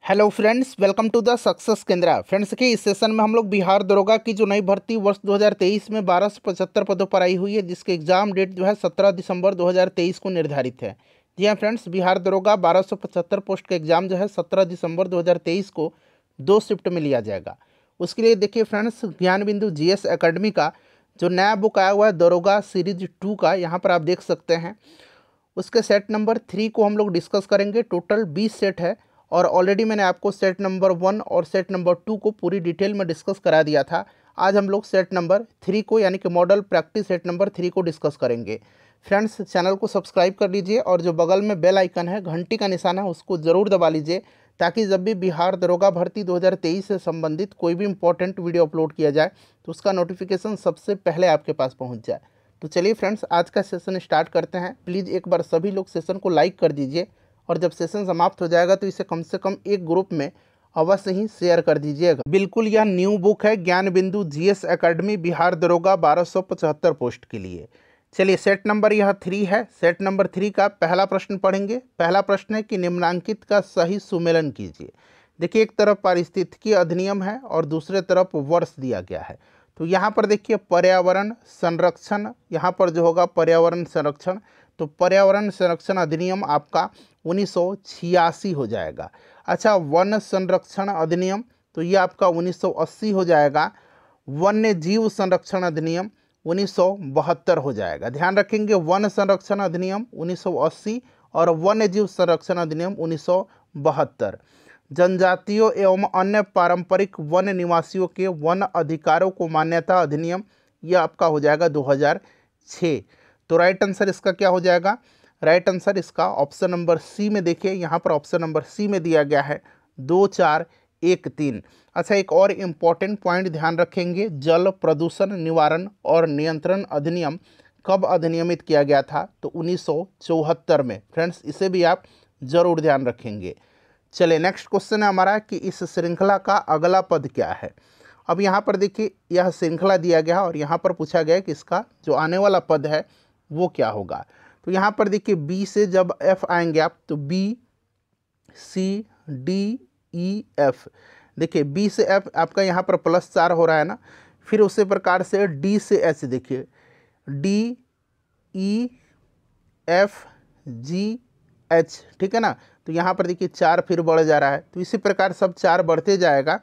Hello friends, welcome to the success केंद्र। Friends के इस सेशन में हम लोग बिहार दरोगा की जो नई भर्ती वर्ष 2023 में 1275 पदों पर आई हुई है, जिसके एग्जाम डेट जो है 17 दिसंबर 2023 को निर्धारित है। जी हाँ फ्रेंड्स, बिहार दरोगा 1275 पोस्ट का एग्जाम जो है 17 दिसंबर 2023 को 2 शिफ्ट में लिया जाएगा। उसके लिए देखिए फ्रेंड्स, ज्ञान बिंदु GS एकेडमी का जो नया बुक आया हुआ है दरोगा सीरीज 2 का, यहाँ पर आप देख सकते हैं। उसके सेट नंबर 3 को हम लोग डिस्कस करेंगे। टोटल 20 सेट है और ऑलरेडी मैंने आपको सेट नंबर 1 और सेट नंबर 2 को पूरी डिटेल में डिस्कस करा दिया था। आज हम लोग सेट नंबर 3 को यानी कि मॉडल प्रैक्टिस सेट नंबर 3 को डिस्कस करेंगे। फ्रेंड्स, चैनल को सब्सक्राइब कर लीजिए और जो बगल में बेल आइकन है, घंटी का निशान है, उसको ज़रूर दबा लीजिए, ताकि जब भी बिहार दरोगा भर्ती 2023 से संबंधित कोई भी इंपॉर्टेंट वीडियो अपलोड किया जाए तो उसका नोटिफिकेशन सबसे पहले आपके पास पहुंच जाए। तो चलिए फ्रेंड्स, आज का सेशन स्टार्ट करते हैं। प्लीज़ एक बार सभी लोग सेशन को लाइक कर दीजिए और जब सेशन समाप्त हो जाएगा तो इसे कम से कम एक ग्रुप में अवश्य ही शेयर कर दीजिएगा। बिल्कुल, यह न्यू बुक है ज्ञान बिंदु GS एकेडमी बिहार दरोगा 1275 पोस्ट के लिए। चलिए, सेट नंबर यह 3 है। सेट नंबर 3 का पहला प्रश्न पढ़ेंगे। पहला प्रश्न है कि निम्नांकित का सही सुमेलन कीजिए। देखिए, एक तरफ पारिस्थितिकी अधिनियम है और दूसरे तरफ वर्ष दिया गया है। तो यहाँ पर देखिए पर्यावरण संरक्षण, यहाँ पर जो होगा पर्यावरण संरक्षण, तो पर्यावरण संरक्षण अधिनियम आपका 1986 हो जाएगा। अच्छा, वन संरक्षण अधिनियम, तो ये आपका 1980 हो जाएगा। वन्य जीव संरक्षण अधिनियम 1972 हो जाएगा। ध्यान रखेंगे, वन संरक्षण अधिनियम 1980 और वन्य जीव संरक्षण अधिनियम 1972। जनजातियों एवं अन्य पारंपरिक वन निवासियों के वन अधिकारों को मान्यता अधिनियम, यह आपका हो जाएगा 2006। तो राइट आंसर इसका क्या हो जाएगा? राइट आंसर इसका ऑप्शन नंबर सी में, देखिए यहाँ पर ऑप्शन नंबर सी में दिया गया है 2413। अच्छा, एक और इम्पॉर्टेंट पॉइंट ध्यान रखेंगे, जल प्रदूषण निवारण और नियंत्रण अधिनियम कब अधिनियमित किया गया था? तो 1974 में। फ्रेंड्स, इसे भी आप जरूर ध्यान रखेंगे। चलिए, नेक्स्ट क्वेश्चन है हमारा कि इस श्रृंखला का अगला पद क्या है। अब यहाँ पर देखिए, यह श्रृंखला दिया गया और यहाँ पर पूछा गया कि इसका जो आने वाला पद है वो क्या होगा। तो यहाँ पर देखिए बी से जब एफ आएंगे आप, तो B C D E F. देखिए बी से एफ आपका यहाँ पर +4 हो रहा है ना। फिर उसी प्रकार से डी से एच, देखिए D E F G H, ठीक है ना। तो यहाँ पर देखिए 4 फिर बढ़ जा रहा है, तो इसी प्रकार सब 4 बढ़ते जाएगा।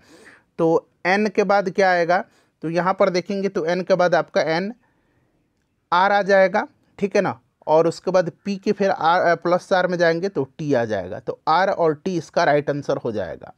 तो एन के बाद क्या आएगा? तो यहाँ पर देखेंगे तो एन के बाद आपका एन आर आ जाएगा, ठीक है ना। और उसके बाद पी के फिर आर +4 में जाएंगे तो टी आ जाएगा। तो आर और टी इसका राइट आंसर हो जाएगा।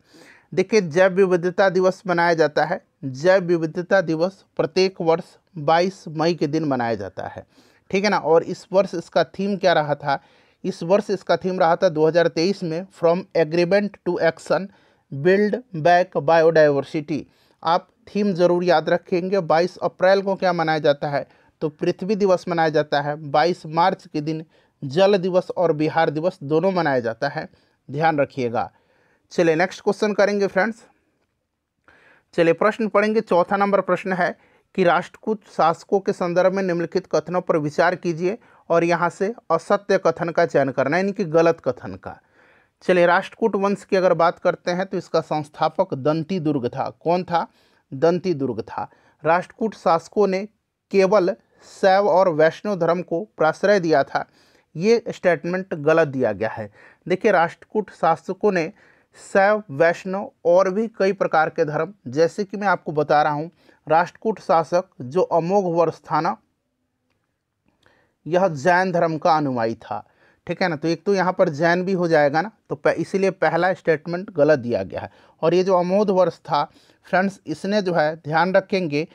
देखिए, जैव विविधता दिवस मनाया जाता है। जैव विविधता दिवस प्रत्येक वर्ष 22 मई के दिन मनाया जाता है, ठीक है ना। और इस वर्ष इसका थीम क्या रहा था? इस वर्ष इसका थीम रहा था 2023 में, from agreement to action build back biodiversity. आप थीम जरूर याद रखेंगे। 22 अप्रैल को क्या मनाया जाता है? तो पृथ्वी दिवस मनाया जाता है। 22 मार्च के दिन जल दिवस और बिहार दिवस दोनों मनाया जाता है, ध्यान रखिएगा। चलिए, नेक्स्ट क्वेश्चन करेंगे फ्रेंड्स। चलिए, प्रश्न पढ़ेंगे। चौथा नंबर प्रश्न है कि राष्ट्रकूट शासकों के संदर्भ में निम्नलिखित कथनों पर विचार कीजिए और यहाँ से असत्य कथन का चयन करना है, यानी कि गलत कथन का। चलिए, राष्ट्रकूट वंश की अगर बात करते हैं तो इसका संस्थापक दंती दुर्ग था। कौन था? दंती दुर्ग था। राष्ट्रकूट शासकों ने केवल शैव और वैष्णव धर्म को प्राश्रय दिया था, ये स्टेटमेंट गलत दिया गया है। देखिए, राष्ट्रकूट शासकों ने शैव, वैष्णव और भी कई प्रकार के धर्म, जैसे कि मैं आपको बता रहा हूँ, राष्ट्रकूट शासक जो अमोघ वर्ष था ना, यह जैन धर्म का अनुयायी था, ठीक है ना। तो एक तो यहाँ पर जैन भी हो जाएगा ना, तो इसीलिए पहला स्टेटमेंट गलत दिया गया है। और ये जो अमोघ वर्ष था फ्रेंड्स, इसने जो है ध्यान रखेंगे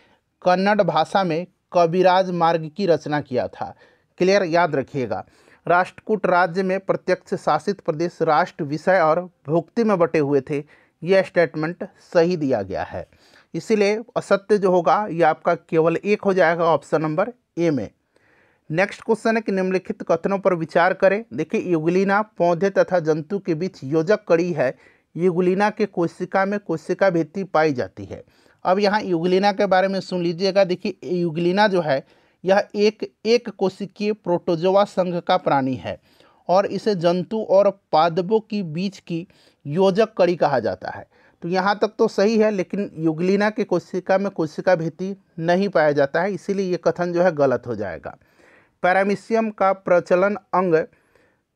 कन्नड़ भाषा में कविराज मार्ग की रचना किया था। क्लियर, याद रखिएगा। राष्ट्रकूट राज्य में प्रत्यक्ष शासित प्रदेश राष्ट्र, विषय और भुक्ति में बटे हुए थे, यह स्टेटमेंट सही दिया गया है। इसीलिए असत्य जो होगा ये आपका केवल एक हो जाएगा, ऑप्शन नंबर ए में। नेक्स्ट क्वेश्चन है कि निम्नलिखित कथनों पर विचार करें। देखिए, यूग्लिना पौधे तथा जंतु के बीच योजक कड़ी है। यूग्लिना के कोशिका में कोशिका भित्ति पाई जाती है। अब यहाँ यूग्लिना के बारे में सुन लीजिएगा। देखिए, यूग्लिना जो है यह एक कोशिकीय प्रोटोजोआ संघ का प्राणी है और इसे जंतु और पादपों की बीच की योजक कड़ी कहा जाता है। तो यहाँ तक तो सही है, लेकिन युगलिना के कोशिका में कोशिका भित्ति नहीं पाया जाता है, इसीलिए ये कथन जो है गलत हो जाएगा। पैरामीशियम का प्रचलन अंग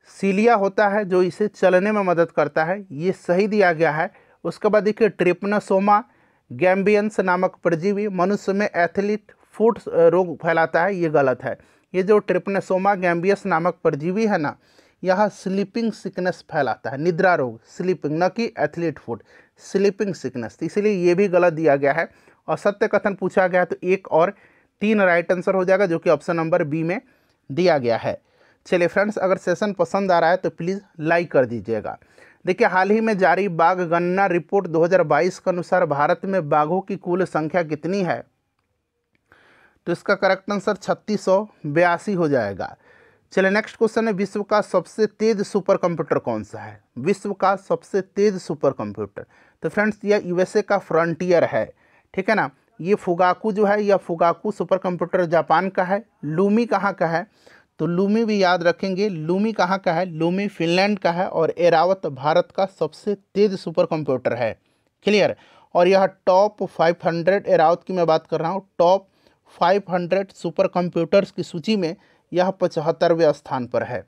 सीलिया होता है जो इसे चलने में मदद करता है, ये सही दिया गया है। उसके बाद देखिए ट्रिपनोसोमा गैम्बियंस नामक परजीवी मनुष्य में एथलीट फुट रोग फैलाता है, ये गलत है। ये जो ट्रिपनोसोमा गैम्बियस नामक परजीवी है ना, यह स्लीपिंग सिकनेस फैलाता है, निद्रा रोग, स्लीपिंग, न कि एथलीट फुट, स्लीपिंग सिकनेस, इसलिए ये भी गलत दिया गया है। और सत्य कथन पूछा गया है तो 1 और 3 राइट आंसर हो जाएगा, जो कि ऑप्शन नंबर बी में दिया गया है। चलिए फ्रेंड्स, अगर सेशन पसंद आ रहा है तो प्लीज़ लाइक कर दीजिएगा। देखिए, हाल ही में जारी बाघ गणना रिपोर्ट 2022 के अनुसार भारत में बाघों की कुल संख्या कितनी है? तो इसका करेक्ट आंसर 3682 हो जाएगा। चलिए नेक्स्ट क्वेश्चन है, विश्व का सबसे तेज सुपर कंप्यूटर कौन सा है? विश्व का सबसे तेज सुपर कंप्यूटर, तो फ्रेंड्स यह यूएसए का फ्रंटियर है, ठीक है ना। ये फुगाकू जो है, यह फुगाकू सुपर कंप्यूटर जापान का है। लूमी कहाँ का है? तो लूमी भी याद रखेंगे, लूमी कहाँ का है? लूमी फिनलैंड का है। और एरावत भारत का सबसे तेज सुपर कंप्यूटर है। क्लियर? और यह टॉप 500, एरावत की मैं बात कर रहा हूँ, टॉप 500 सुपर कंप्यूटर्स की सूची में यह 75वें स्थान पर है।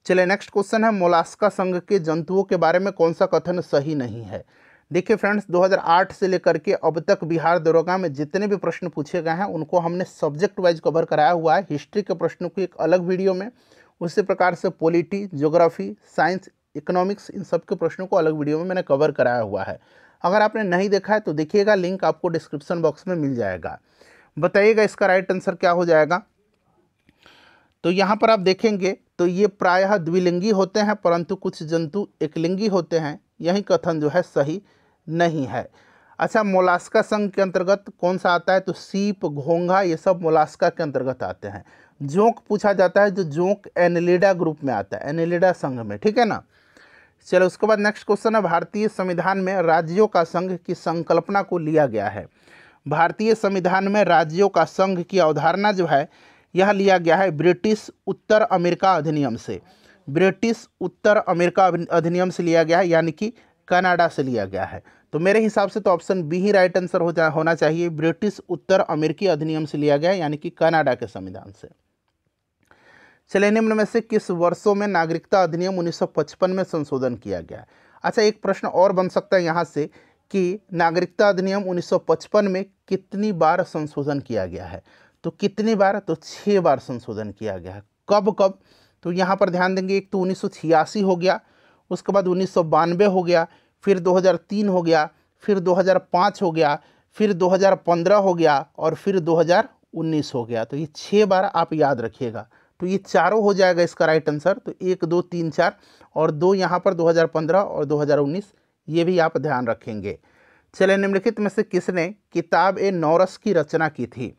चलिए नेक्स्ट क्वेश्चन है, मोलास्का संघ के जंतुओं के बारे में कौन सा कथन सही नहीं है? देखिए फ्रेंड्स, 2008 से लेकर के अब तक बिहार दरोगा में जितने भी प्रश्न पूछे गए हैं उनको हमने सब्जेक्ट वाइज कवर कराया हुआ है। हिस्ट्री के प्रश्नों को एक अलग वीडियो में, उसी प्रकार से पॉलिटी, ज्योग्राफी, साइंस, इकोनॉमिक्स, इन सब के प्रश्नों को अलग वीडियो में मैंने कवर कराया हुआ है। अगर आपने नहीं देखा है तो देखिएगा, लिंक आपको डिस्क्रिप्शन बॉक्स में मिल जाएगा। बताइएगा इसका राइट आंसर क्या हो जाएगा। तो यहाँ पर आप देखेंगे तो ये प्रायः द्विलिंगी होते हैं, परंतु कुछ जंतु एकलिंगी होते हैं। यही कथन जो है सही नहीं है। अच्छा, मोलास्का संघ के अंतर्गत कौन सा आता है? तो सीप, घोंघा, ये सब मोलास्का के अंतर्गत आते हैं। जोंक पूछा जाता है, जो जोंक एनिलिडा ग्रुप में आता है, एनिलिडा संघ में, ठीक है ना। चलो उसके बाद नेक्स्ट क्वेश्चन है, भारतीय संविधान में राज्यों का संघ की संकल्पना को लिया गया है। भारतीय संविधान में राज्यों का संघ की अवधारणा जो है यह लिया गया है ब्रिटिश उत्तर अमेरिका अधिनियम से। ब्रिटिश उत्तर अमेरिका अधिनियम से लिया गया है, यानी कि कनाडा से लिया गया है। तो मेरे हिसाब से तो ऑप्शन बी ही राइट आंसर होना चाहिए। ब्रिटिश उत्तर अमेरिकी अधिनियम से लिया गया है, यानी कि कनाडा के संविधान से। चलिए, निम्न में से किस वर्षों में नागरिकता अधिनियम 1955 में संशोधन किया गया? अच्छा, एक प्रश्न और बन सकता है यहाँ से कि नागरिकता अधिनियम 1955 में कितनी बार संशोधन किया गया है? तो कितनी बार? तो 6 बार संशोधन किया गया है। कब कब? तो यहाँ पर ध्यान देंगे, एक तो 1986 हो गया, उसके बाद 1992 हो गया, फिर 2003 हो गया, फिर 2005 हो गया, फिर 2015 हो गया और फिर 2019 हो गया। तो ये 6 बार आप याद रखिएगा। तो ये चारों हो जाएगा इसका राइट आंसर। तो 1, 2, 3, 4 और 2 यहाँ पर 2015 और 2019, ये भी आप ध्यान रखेंगे। चलिए, निम्नलिखित में से किसने किताब ए नौरस की रचना की थी?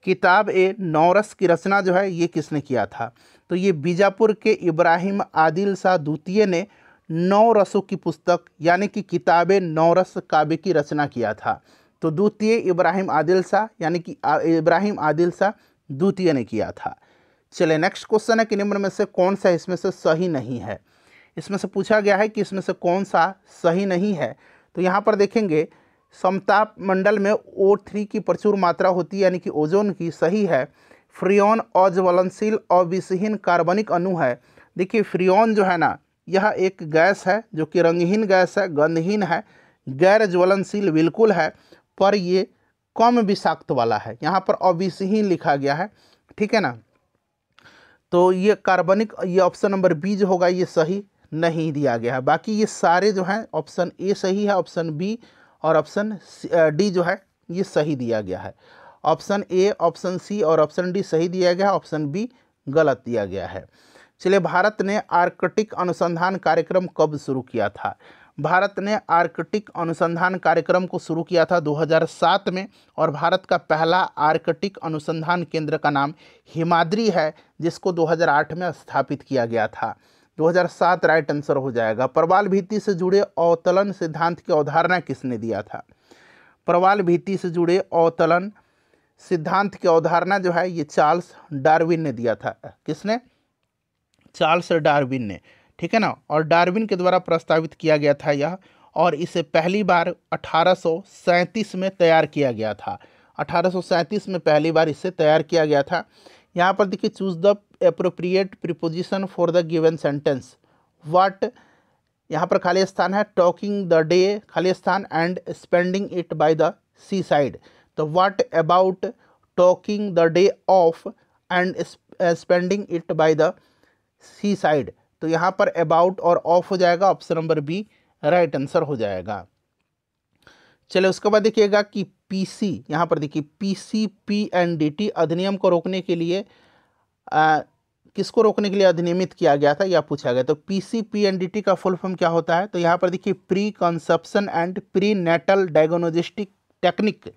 किताब ए नौरस की रचना जो है ये किसने किया था? तो ये बीजापुर के इब्राहिम आदिल शाह द्वितीय ने 9 रसों की पुस्तक यानी कि किताब ए नौरस काव्य की रचना किया था। तो द्वितीय इब्राहिम आदिल शाह, यानी कि इब्राहिम आदिल शाह द्वितीय ने किया था। चलिए नेक्स्ट क्वेश्चन है कि निम्न में से कौन सा इसमें से सही नहीं है? इसमें से पूछा गया है कि इसमें से कौन सा सही नहीं है। तो यहाँ पर देखेंगे, समताप मंडल में O3 की प्रचुर मात्रा होती है, यानी कि ओजोन की, सही है। फ्रियोन अज्वलनशील अविषहीन कार्बनिक अणु है। देखिए, फ्रियोन जो है ना, यह एक गैस है जो कि रंगहीन गैस है, गंधहीन है, गैर ज्वलनशील बिल्कुल है, पर ये कम विषाक्त वाला है। यहाँ पर अविषहीन लिखा गया है, ठीक है ना। तो ये कार्बनिक, ये ऑप्शन नंबर बी जो होगा ये सही नहीं दिया गया है। बाकी ये सारे जो हैं, ऑप्शन ए सही है, ऑप्शन बी और ऑप्शन डी जो है ये सही दिया गया है। ऑप्शन ए, ऑप्शन सी और ऑप्शन डी सही दिया गया है, ऑप्शन बी गलत दिया गया है। चलिए, भारत ने आर्कटिक अनुसंधान कार्यक्रम कब शुरू किया था? भारत ने आर्कटिक अनुसंधान कार्यक्रम को शुरू किया था 2007 में, और भारत का पहला आर्कटिक अनुसंधान केंद्र का नाम हिमाद्री है, जिसको 2008 में स्थापित किया गया था। 2007 राइट आंसर हो जाएगा। प्रवाल भित्ति से जुड़े अवतलन सिद्धांत की अवधारणा किसने दिया था? प्रवाल भित्ति से जुड़े अवतलन सिद्धांत की अवधारणा जो है ये चार्ल्स डार्विन ने दिया था। किसने? चार्ल्स डार्विन ने, ठीक है ना। और डार्विन के द्वारा प्रस्तावित किया गया था यह, और इसे पहली बार 1837 में तैयार किया गया था। 1837 में पहली बार इसे तैयार किया गया था। यहाँ पर देखिए, choose the appropriate preposition for the given sentence. What, यहाँ पर खाली स्थान है, टॉकिंग द डे खाली स्थान, and spending it by the seaside. तो what about talking the day off and spending it by the seaside. तो यहाँ पर अबाउट और ऑफ हो जाएगा, option number B right answer हो जाएगा। चलिए उसके बाद देखिएगा कि पीसी, यहाँ पर देखिए पीसीपीएनडीटी अधिनियम को रोकने के लिए किसको रोकने के लिए अधिनियमित किया गया था, यह पूछा गया। तो पीसीपीएनडीटी का फुल फॉर्म क्या होता है, तो यहाँ पर देखिए preconception and prenatal diagnostic technique,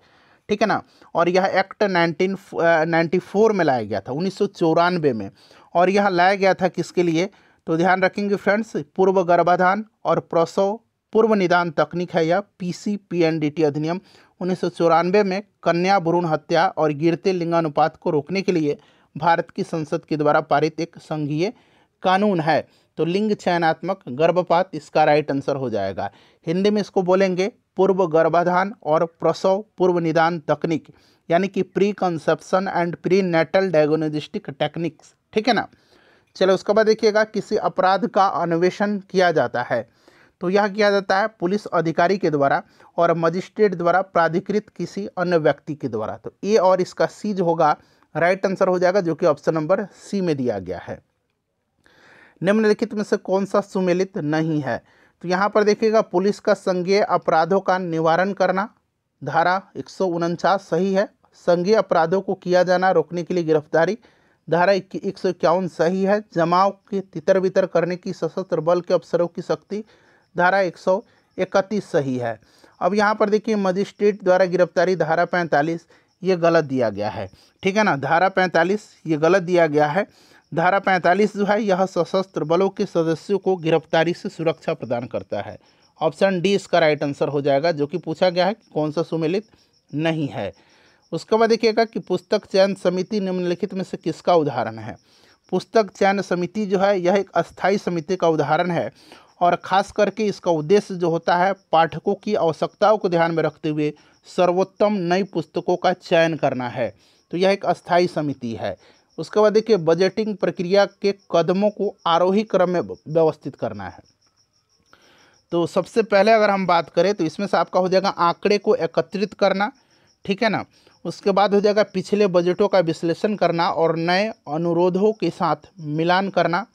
ठीक है ना। और यह एक्ट 1994 में लाया गया था, 1994 में। और यह लाया गया था किसके लिए, तो ध्यान रखेंगे फ्रेंड्स, पूर्व गर्भाधान और प्रसव पूर्व निदान तकनीक है यह पीसीपीएनडीटी अधिनियम 1994 में कन्या भ्रूण हत्या और गिरते लिंगानुपात को रोकने के लिए भारत की संसद के द्वारा पारित एक संघीय कानून है। तो लिंग चयनात्मक गर्भपात इसका राइट आंसर हो जाएगा। हिंदी में इसको बोलेंगे पूर्व गर्भाधान और प्रसव पूर्व निदान तकनीक, यानी कि preconception and prenatal diagnostic techniques, ठीक है ना। चलो उसके बाद देखिएगा, किसी अपराध का अन्वेषण किया जाता है, तो यह किया जाता है पुलिस अधिकारी के द्वारा और मजिस्ट्रेट द्वारा प्राधिकृत किसी अन्य व्यक्ति के द्वारा। तो ए और इसका सी जो होगा राइट आंसर हो जाएगा, जो कि ऑप्शन नंबर सी में दिया गया है। निम्नलिखित में से कौन सा सुमेलित नहीं है, तो यहाँ पर देखिएगा पुलिस का संज्ञेय अपराधों का निवारण करना, धारा 149 सही है। संज्ञेय अपराधों को किया जाना रोकने के लिए गिरफ्तारी, धारा 151 सही है। जमाव के तितर बितर करने की सशस्त्र बल के अफसरों की शक्ति, धारा 131 सही है। अब यहाँ पर देखिए मजिस्ट्रेट द्वारा गिरफ्तारी, धारा 45 ये गलत दिया गया है, ठीक है ना। धारा 45 ये गलत दिया गया है। धारा 45 जो है यह सशस्त्र बलों के सदस्यों को गिरफ्तारी से सुरक्षा प्रदान करता है। ऑप्शन डी इसका राइट आंसर हो जाएगा, जो कि पूछा गया है कि कौन सा सुमेलित नहीं है। उसके बाद देखिएगा कि पुस्तक चयन समिति निम्नलिखित में से किसका उदाहरण है। पुस्तक चयन समिति जो है यह एक अस्थायी समिति का उदाहरण है, और ख़ास करके इसका उद्देश्य जो होता है पाठकों की आवश्यकताओं को ध्यान में रखते हुए सर्वोत्तम नई पुस्तकों का चयन करना है। तो यह एक अस्थायी समिति है। उसके बाद देखिए बजटिंग प्रक्रिया के कदमों को आरोही क्रम में व्यवस्थित करना है। तो सबसे पहले अगर हम बात करें तो इसमें से आपका हो जाएगा आंकड़े को एकत्रित करना, ठीक है ना। उसके बाद हो जाएगा पिछले बजटों का विश्लेषण करना और नए अनुरोधों के साथ मिलान करना।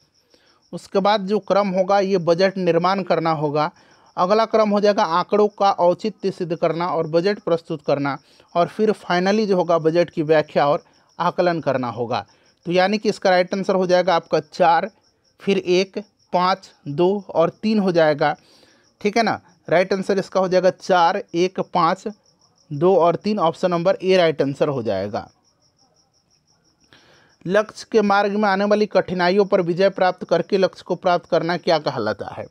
उसके बाद जो क्रम होगा ये बजट निर्माण करना होगा। अगला क्रम हो जाएगा आंकड़ों का औचित्य सिद्ध करना और बजट प्रस्तुत करना, और फिर फाइनली जो होगा बजट की व्याख्या और आकलन करना होगा। तो यानी कि इसका राइट आंसर हो जाएगा आपका 4, फिर 1, 5, 2 और 3 हो जाएगा, ठीक है ना। राइट आंसर इसका हो जाएगा 4, 1, 5, 2 और 3, option number A right answer हो जाएगा। लक्ष्य के मार्ग में आने वाली कठिनाइयों पर विजय प्राप्त करके लक्ष्य को प्राप्त करना क्या कहलाता है,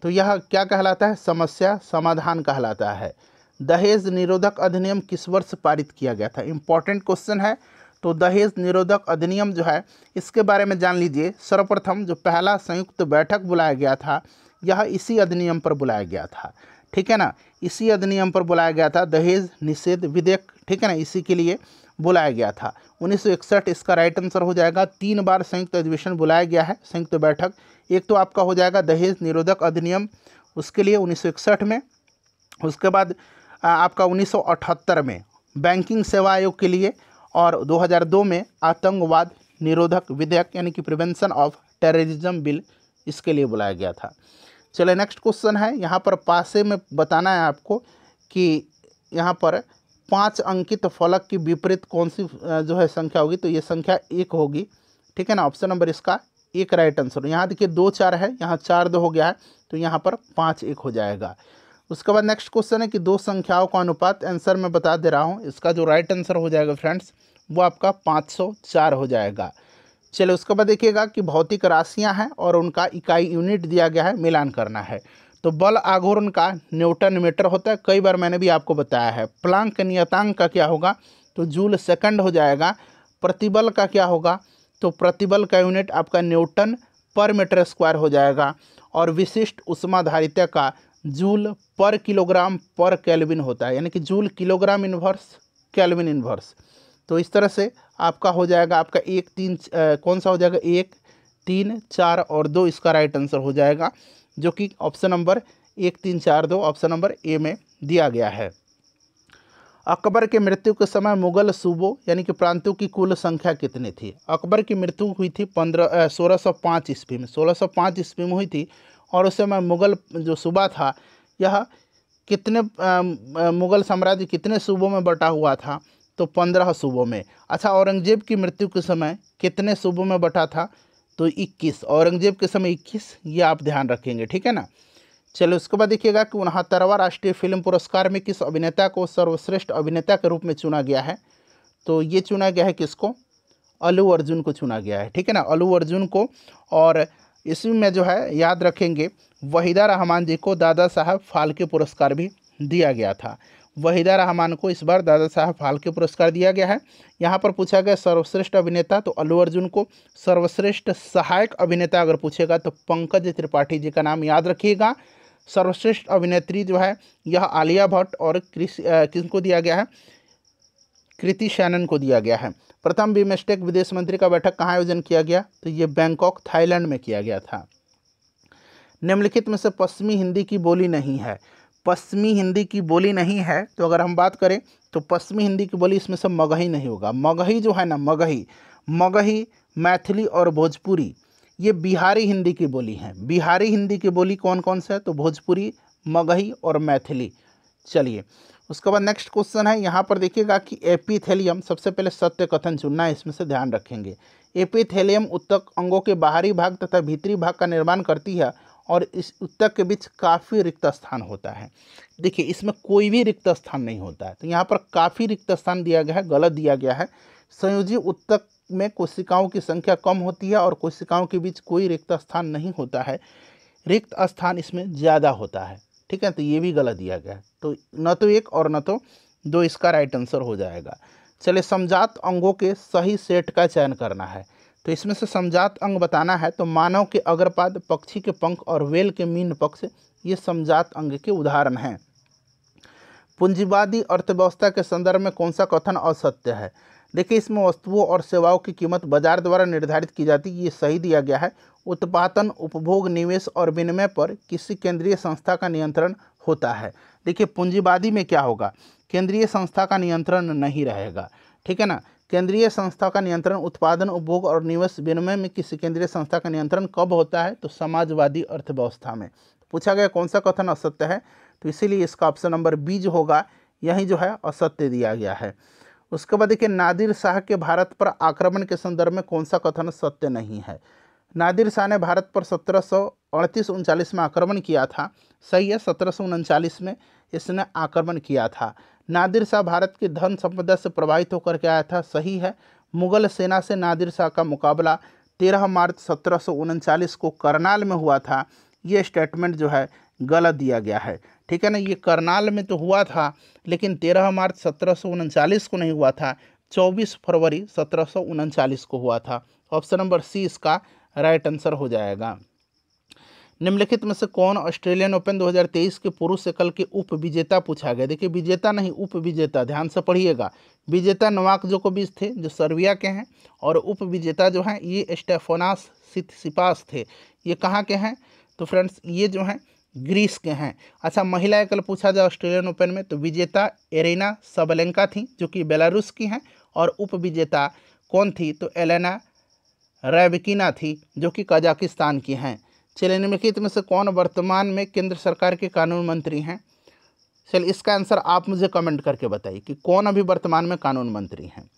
तो यह क्या कहलाता है, समस्या समाधान कहलाता है। दहेज निरोधक अधिनियम किस वर्ष पारित किया गया था, इंपॉर्टेंट क्वेश्चन है। तो दहेज निरोधक अधिनियम जो है इसके बारे में जान लीजिए। सर्वप्रथम जो पहला संयुक्त बैठक बुलाया गया था यह इसी अधिनियम पर बुलाया गया था, ठीक है ना। इसी अधिनियम पर बुलाया गया था, दहेज निषेध विधेयक, ठीक है ना, इसी के लिए बुलाया गया था। 1961 इसका राइट आंसर हो जाएगा। 3 बार संयुक्त अधिवेशन बुलाया गया है, संयुक्त बैठक। एक तो आपका हो जाएगा दहेज निरोधक अधिनियम, उसके लिए 1961 में। उसके बाद आपका 1978 में बैंकिंग सेवा आयोग के लिए, और 2002 में आतंकवाद निरोधक विधेयक यानी कि प्रिवेंशन ऑफ टेररिज्म बिल, इसके लिए बुलाया गया था। चलिए नेक्स्ट क्वेश्चन है, यहाँ पर पासे में बताना है आपको कि यहाँ पर 5 अंकित फलक की विपरीत कौन सी जो है संख्या होगी, तो ये संख्या 1 होगी, ठीक है ना। ऑप्शन नंबर इसका 1 राइट आंसर। यहाँ देखिए 2 4 है, यहाँ 4 2 हो गया है, तो यहाँ पर 5 1 हो जाएगा। उसके बाद नेक्स्ट क्वेश्चन है कि 2 संख्याओं का अनुपात, आंसर मैं बता दे रहा हूँ, इसका जो राइट आंसर हो जाएगा फ्रेंड्स वो आपका 504 हो जाएगा। चलिए उसके बाद देखिएगा कि भौतिक राशियाँ हैं और उनका इकाई यूनिट दिया गया है, मिलान करना है। तो बल आघूर्ण का न्यूटन मीटर होता है, कई बार मैंने भी आपको बताया है। प्लांक नियतांक का क्या होगा, तो जूल सेकंड हो जाएगा। प्रतिबल का क्या होगा, तो प्रतिबल का यूनिट आपका न्यूटन पर मीटर स्क्वायर हो जाएगा, और विशिष्ट ऊष्माधारिता का जूल पर किलोग्राम पर केल्विन होता है, यानी कि joule kilogram inverse kelvin inverse. तो इस तरह से आपका हो जाएगा, आपका 1 3 कौन सा हो जाएगा, 1 3 4 और 2 इसका राइट आंसर हो जाएगा, जो कि option number 1 3 4 2 option number A में दिया गया है। अकबर के मृत्यु के समय मुगल सूबों यानी कि प्रांतों की कुल संख्या कितनी थी? अकबर की मृत्यु हुई थी 1605 ईस्वी में, 1605 ईस्वी में हुई थी, और उस समय मुगल जो सूबा था यह कितने मुगल साम्राज्य कितने सूबों में बटा हुआ था? तो 15 सूबों में। अच्छा, औरंगजेब की मृत्यु के समय कितने सूबों में बटा था? तो 21। औरंगजेब के समय 21, ये आप ध्यान रखेंगे, ठीक है ना। चलो उसके बाद देखिएगा कि 69वां राष्ट्रीय फिल्म पुरस्कार में किस अभिनेता को सर्वश्रेष्ठ अभिनेता के रूप में चुना गया है? तो ये चुना गया है किसको? अल्लू अर्जुन को चुना गया है, ठीक है ना, अल्लू अर्जुन को। और इसमें जो है याद रखेंगे वहीदा रहमान जी को दादा साहब फाल्के पुरस्कार भी दिया गया था। वहीदा रहमान को इस बार दादा साहब फाल्के पुरस्कार दिया गया है। यहाँ पर पूछा गया सर्वश्रेष्ठ अभिनेता, तो अल्लू अर्जुन को। सर्वश्रेष्ठ सहायक अभिनेता अगर पूछेगा तो पंकज त्रिपाठी जी का नाम याद रखिएगा। सर्वश्रेष्ठ अभिनेत्री जो है यह आलिया भट्ट और किसको दिया गया है? कृति सैनन को दिया गया है। प्रथम बिमस्टेक विदेश मंत्री का बैठक कहाँ आयोजन किया गया? तो ये बैंकॉक थाईलैंड में किया गया था। निम्नलिखित में से पश्चिमी हिंदी की बोली नहीं है। पश्चिमी हिंदी की बोली नहीं है, तो अगर हम बात करें तो पश्चिमी हिंदी की बोली इसमें से मगही नहीं होगा। मगही जो है ना, मगही, मैथिली और भोजपुरी ये बिहारी हिंदी की बोली हैं। बिहारी हिंदी की बोली कौन कौन से है? तो भोजपुरी, मगही और मैथिली। चलिए उसके बाद नेक्स्ट क्वेश्चन है, यहाँ पर देखिएगा कि एपिथेलियम, सबसे पहले सत्य कथन चुनना है, इसमें से ध्यान रखेंगे। एपिथेलियम उत्तक अंगों के बाहरी भाग तथा भीतरी भाग का निर्माण करती है, और इस उत्तक के बीच काफ़ी रिक्त स्थान होता है। देखिए इसमें कोई भी रिक्त स्थान नहीं होता है, तो यहाँ पर काफ़ी रिक्त स्थान दिया गया है, गलत दिया गया है। संयोजी उत्तक में कोशिकाओं की संख्या कम होती है और कोशिकाओं के बीच कोई रिक्त स्थान नहीं होता है, रिक्त स्थान इसमें ज़्यादा होता है, ठीक है। तो ये भी गलत दिया गया है, तो न तो 1 और न तो 2 इसका राइट आंसर हो जाएगा। चलिए समजात अंगों के सही सेट का चयन करना है, तो इसमें से समजात अंग बताना है। तो मानव के अग्रपाद, पक्षी के पंख और वेल के मीन पक्ष ये समजात अंग के उदाहरण हैं। पूंजीवादी अर्थव्यवस्था के संदर्भ में कौन सा कथन असत्य है? देखिए इसमें वस्तुओं और सेवाओं की कीमत बाजार द्वारा निर्धारित की जाती है, ये सही दिया गया है। उत्पादन, उपभोग, निवेश और विनिमय पर किसी केंद्रीय संस्था का नियंत्रण होता है। देखिए पूंजीवादी में क्या होगा? केंद्रीय संस्था का नियंत्रण नहीं रहेगा, ठीक है ना। केंद्रीय संस्था का नियंत्रण उत्पादन, उपभोग और निवेश विनिमय में किसी केंद्रीय संस्था का नियंत्रण कब होता है? तो समाजवादी अर्थव्यवस्था में। पूछा गया कौन सा कथन असत्य है, तो इसीलिए इसका ऑप्शन नंबर बी जो होगा यही जो है असत्य दिया गया है। उसके बाद देखिए नादिर शाह के भारत पर आक्रमण के संदर्भ में कौन सा कथन सत्य नहीं है? नादिर शाह ने भारत पर 1738-39 में आक्रमण किया था, सही है। 1739 में इसने आक्रमण किया था। नादिर शाह भारत की धन संपदा से प्रभावित होकर के आया था, सही है। मुगल सेना से नादिर शाह का मुकाबला 13 मार्च 1739 को करनाल में हुआ था, ये स्टेटमेंट जो है गलत दिया गया है, ठीक है ना। ये करनाल में तो हुआ था, लेकिन 13 मार्च 1739 को नहीं हुआ था, 24 फरवरी 1739 को हुआ था। ऑप्शन नंबर सी इसका राइट आंसर हो जाएगा। निम्नलिखित में से कौन ऑस्ट्रेलियन ओपन 2023 के पुरुष एकल के उप विजेता पूछा गया? देखिए विजेता नहीं, उप विजेता, ध्यान से पढ़िएगा। विजेता नोवाक जोकोविच थे जो सर्बिया के हैं, और उप विजेता जो हैं ये स्टेफानोस सित्सिपास थे, ये कहाँ के हैं? तो फ्रेंड्स ये जो हैं ग्रीस के हैं। अच्छा महिला एकल पूछा जाए ऑस्ट्रेलियन ओपन में, तो विजेता एरिना सबलेंका थी जो कि बेलारूस की हैं, और उप विजेता कौन थी? तो एलेना रैबिकिना थी जो कि कजाकिस्तान की हैं। चलिए निम्नलिखित में से कौन वर्तमान में केंद्र सरकार के कानून मंत्री हैं? चलिए इसका आंसर आप मुझे कमेंट करके बताइए कि कौन अभी वर्तमान में कानून मंत्री हैं।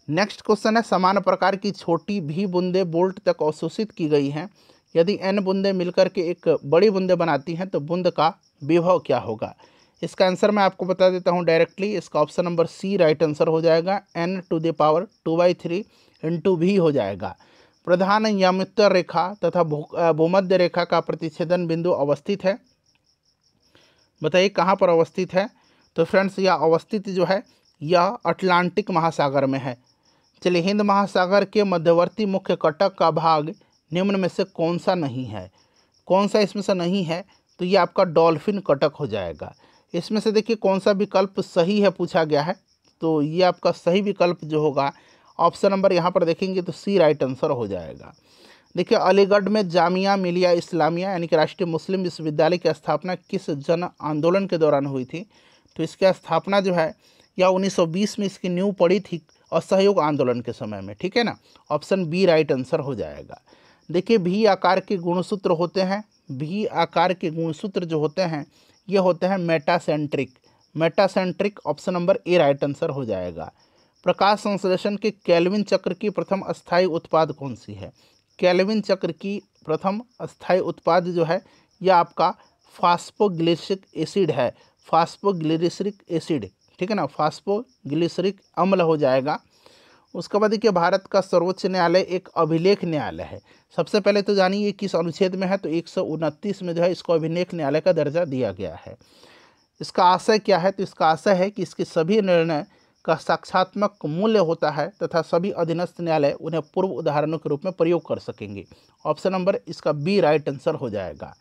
नेक्स्ट क्वेश्चन है, समान प्रकार की छोटी भी बूंदें बोल्ट तक अवशोषित की गई हैं, यदि n बूंदें मिलकर के एक बड़ी बूंदें बनाती हैं तो बूंद का विभव क्या होगा? इसका आंसर मैं आपको बता देता हूं डायरेक्टली, इसका option number C right answer हो जाएगा। n⁻2/3 × v हो जाएगा। प्रधान यामोत्तर रेखा तथा भूमध्य रेखा का प्रतिच्छेदन बिंदु अवस्थित है, बताइए कहाँ पर अवस्थित है? तो फ्रेंड्स यह अवस्थित जो है यह अटलांटिक महासागर में है। चलिए हिंद महासागर के मध्यवर्ती मुख्य कटक का भाग निम्न में से कौन सा नहीं है? कौन सा इसमें से नहीं है? तो ये आपका डॉल्फिन कटक हो जाएगा। इसमें से देखिए कौन सा विकल्प सही है पूछा गया है, तो ये आपका सही विकल्प जो होगा ऑप्शन नंबर यहाँ पर देखेंगे तो सी राइट आंसर हो जाएगा। देखिए अलीगढ़ में जामिया मिलिया इस्लामिया यानी कि राष्ट्रीय मुस्लिम विश्वविद्यालय की स्थापना किस जन आंदोलन के दौरान हुई थी? तो इसकी स्थापना जो है यह 1920 में इसकी नींव पड़ी थी असहयोग आंदोलन के समय में, ठीक है ना। ऑप्शन बी राइट आंसर हो जाएगा। देखिए भी आकार के गुणसूत्र होते हैं, भी आकार के गुणसूत्र जो होते हैं ये होते हैं metacentric. Metacentric option number A right answer हो जाएगा। प्रकाश संश्लेषण के केल्विन चक्र की प्रथम अस्थायी उत्पाद कौन सी है? केल्विन चक्र की प्रथम अस्थायी उत्पाद जो है यह आपका फास्फोग्लिसरिक एसिड है। फास्फोग्लिसरिक एसिड, ठीक है ना, फास्फोग्लिसरिक अम्ल हो जाएगा। उसके बाद देखिए भारत का सर्वोच्च न्यायालय एक अभिलेख न्यायालय है। सबसे पहले तो जानिए किस अनुच्छेद में है, तो 129 में जो है इसको अभिलेख न्यायालय का दर्जा दिया गया है। इसका आशय क्या है? तो इसका आशय है कि इसके सभी निर्णय का साक्षात्मक मूल्य होता है तथा सभी अधीनस्थ न्यायालय उन्हें पूर्व उदाहरणों के रूप में प्रयोग कर सकेंगे। ऑप्शन नंबर इसका बी राइट आंसर हो जाएगा।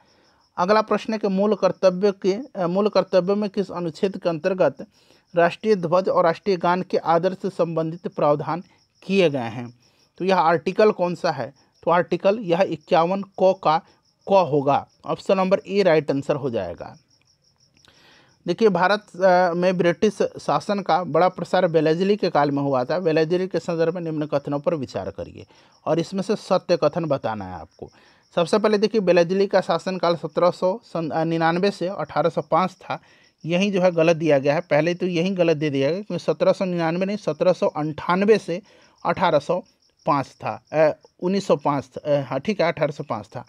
अगला प्रश्न है कि मूल कर्तव्य में किस अनुच्छेद के अंतर्गत राष्ट्रीय ध्वज और राष्ट्रीय गान के आदर से संबंधित प्रावधान किए गए हैं? तो यह आर्टिकल कौन सा है? तो आर्टिकल यह 51 का क होगा। Option number A right answer हो जाएगा। देखिए भारत में ब्रिटिश शासन का बड़ा प्रसार वेलेस्ली के काल में हुआ था। वेलेस्ली के संदर्भ में निम्न कथनों पर विचार करिए और इसमें से सत्य कथन बताना है आपको। सबसे पहले देखिए वेलेस्ली का शासनकाल 1799 से 1805 था। यही जो है गलत दिया गया है, पहले तो यही गलत दे दिया गया क्योंकि 1799 नहीं 1798 से 1805 था, 1905 हाँ ठीक है 1805 था।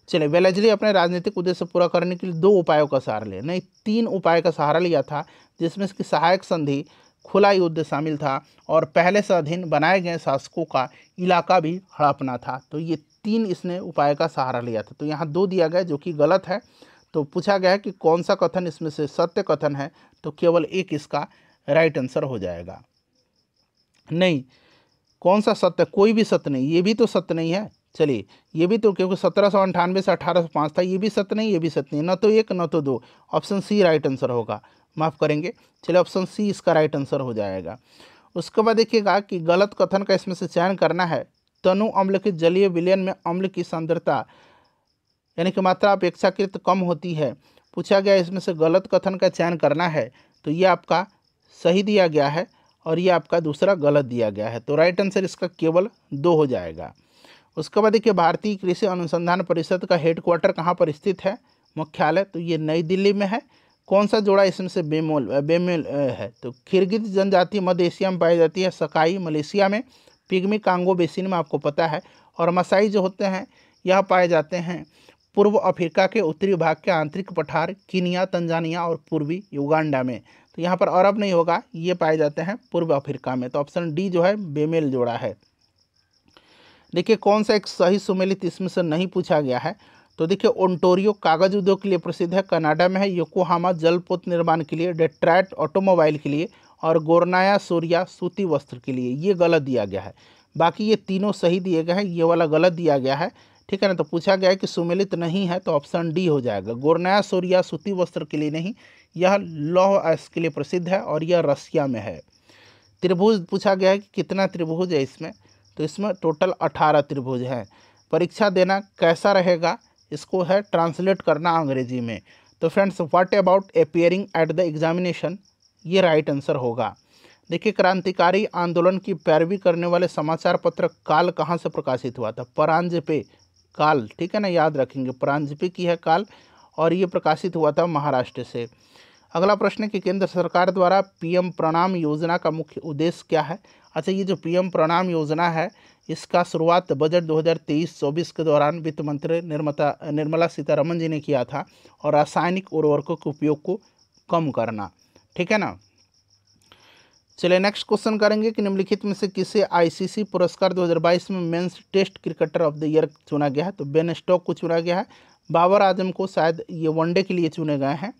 चलिए वेलेस्ली अपने राजनीतिक उद्देश्य पूरा करने के लिए 2 उपायों का सहारा लिया, नहीं 3 उपाय का सहारा लिया था, जिसमें इसकी सहायक संधि, खुला युद्ध शामिल था और पहले से अधीन बनाए गए शासकों का इलाका भी हड़पना था। तो ये 3 इसने उपाय का सहारा लिया था। तो यहाँ 2 दिया गया जो कि गलत है। तो पूछा गया है कि कौन सा कथन इसमें से सत्य कथन है, तो केवल एक इसका राइट आंसर हो जाएगा। नहीं, कौन सा सत्य? कोई भी सत्य नहीं, ये भी तो सत्य नहीं है। चलिए ये भी तो, क्योंकि 1798 से 1805 था, ये भी सत्य नहीं, ये भी सत्य नहीं, न तो 1 न तो 2। ऑप्शन सी राइट आंसर होगा, माफ़ करेंगे। चलिए ऑप्शन सी इसका राइट आंसर हो जाएगा। उसके बाद देखिएगा कि गलत कथन का इसमें से चयन करना है। तनु अम्ल के जलीय विलयन में अम्ल की सांद्रता यानी कि मात्रा अपेक्षाकृत कम होती है। पूछा गया इसमें से गलत कथन का चयन करना है, तो ये आपका सही दिया गया है और ये आपका दूसरा गलत दिया गया है। तो राइट आंसर इसका केवल 2 हो जाएगा। उसके बाद देखिए भारतीय कृषि अनुसंधान परिषद का हेडक्वार्टर कहाँ पर स्थित है? मुख्यालय, तो ये नई दिल्ली में है। कौन सा जोड़ा इसमें से बेमेल है? तो किर्गिज जनजाति मध्य एशिया में पाई जाती है, सकाई मलेशिया में, पिग्मी कांगो बेसिन में आपको पता है, और मसाई जो होते हैं यह पाए जाते हैं पूर्व अफ्रीका के उत्तरी भाग के आंतरिक पठार कीनिया, तंजानिया और पूर्वी युगांडा में। तो यहाँ पर अरब नहीं होगा, ये पाए जाते हैं पूर्व अफ्रीका में। तो ऑप्शन डी जो है बेमेल जोड़ा है। देखिए कौन सा एक सही सुमेलित इसमें से नहीं पूछा गया है? तो देखिए ओंटारियो कागज उद्योग के लिए प्रसिद्ध है, कनाडा में है, योकोहामा जलपोत निर्माण के लिए, डेट्रॉयट ऑटोमोबाइल के लिए और गोरनाया सूर्या सूती वस्त्र के लिए। ये गलत दिया गया है, बाकी ये तीनों सही दिए गए हैं, ये वाला गलत दिया गया है, ठीक है ना। तो पूछा गया है कि सुमेलित नहीं है, तो ऑप्शन डी हो जाएगा। गोरनाया सूर्या सूती वस्त्र के लिए नहीं, यह लौह अयस्क के लिए प्रसिद्ध है और यह रसिया में है। त्रिभुज पूछा गया है कि कितना त्रिभुज है इसमें? तो इसमें टोटल 18 त्रिभुज हैं। परीक्षा देना कैसा रहेगा, इसको है ट्रांसलेट करना अंग्रेजी में। तो friends what about appearing at the examination, ये राइट आंसर होगा। देखिए क्रांतिकारी आंदोलन की पैरवी करने वाले समाचार पत्र काल कहाँ से प्रकाशित हुआ था? परांजपे काल, ठीक है ना, याद रखेंगे परांजपे की है काल, और ये प्रकाशित हुआ था महाराष्ट्र से। अगला प्रश्न है कि केंद्र सरकार द्वारा पीएम प्रणाम योजना का मुख्य उद्देश्य क्या है? अच्छा, ये जो पीएम प्रणाम योजना है इसका शुरुआत बजट 2023-24 के दौरान वित्त मंत्री निर्मला सीतारमण जी ने किया था, और रासायनिक उर्वरकों के उपयोग को कम करना, ठीक है ना। चलिए नेक्स्ट क्वेश्चन करेंगे कि निम्नलिखित में से किसे आईसीसी पुरस्कार 2022 में men's test cricketer of the year चुना गया है? तो बेन स्टोक्स को चुना गया है। बाबर आजम को शायद ये वनडे के लिए चुने गए हैं।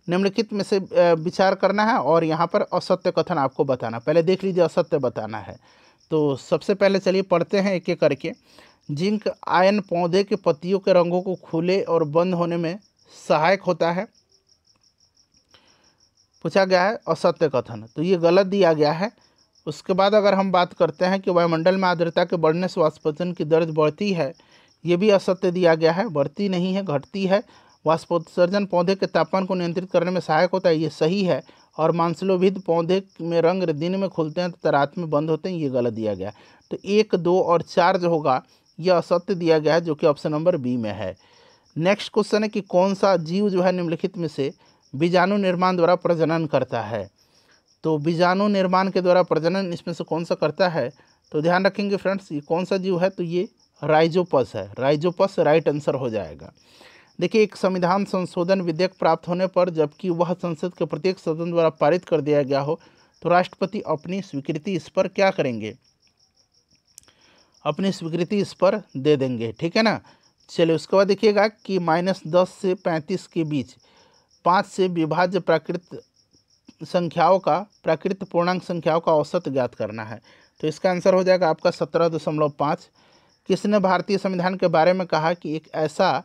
निम्नलिखित में से विचार करना है और यहाँ पर असत्य कथन आपको बताना। पहले देख लीजिए असत्य बताना है। तो सबसे पहले चलिए पढ़ते हैं एक एक करके। जिंक आयन पौधे के पत्तियों के रंगों को खुले और बंद होने में सहायक होता है। पूछा गया है असत्य कथन, तो ये गलत दिया गया है। उसके बाद अगर हम बात करते हैं कि वायुमंडल में आर्द्रता के बढ़ने से वाष्पोत्सर्जन की दर बढ़ती है, ये भी असत्य दिया गया है, बढ़ती नहीं है, घटती है। वाष्पोत्सर्जन पौधे के तापमान को नियंत्रित करने में सहायक होता है, ये सही है। और मांसलोभिद पौधे में रंग दिन में खुलते हैं तथा रात में बंद होते हैं, ये गलत दिया गया है। तो 1, 2 और 4 जो होगा यह असत्य दिया गया है, जो कि ऑप्शन नंबर बी में है। नेक्स्ट क्वेश्चन है कि कौन सा जीव जो है निम्नलिखित में से बीजाणु निर्माण द्वारा प्रजनन करता है। तो बीजाणु निर्माण के द्वारा प्रजनन इसमें से कौन सा करता है, तो ध्यान रखेंगे फ्रेंड्स, ये कौन सा जीव है, तो ये राइजोपस है। राइजोपस राइट आंसर हो जाएगा। देखिए, एक संविधान संशोधन विधेयक प्राप्त होने पर जबकि वह संसद के प्रत्येक सदन द्वारा पारित कर दिया गया हो, तो राष्ट्रपति अपनी स्वीकृति इस पर क्या करेंगे, अपनी स्वीकृति इस पर दे देंगे, ठीक है ना। चलिए, उसके बाद देखिएगा कि -10 से 35 के बीच 5 से विभाज्य प्राकृत पूर्णांक संख्याओं का औसत ज्ञात करना है। तो इसका आंसर हो जाएगा आपका 17.5। किसने भारतीय संविधान के बारे में कहा कि एक ऐसा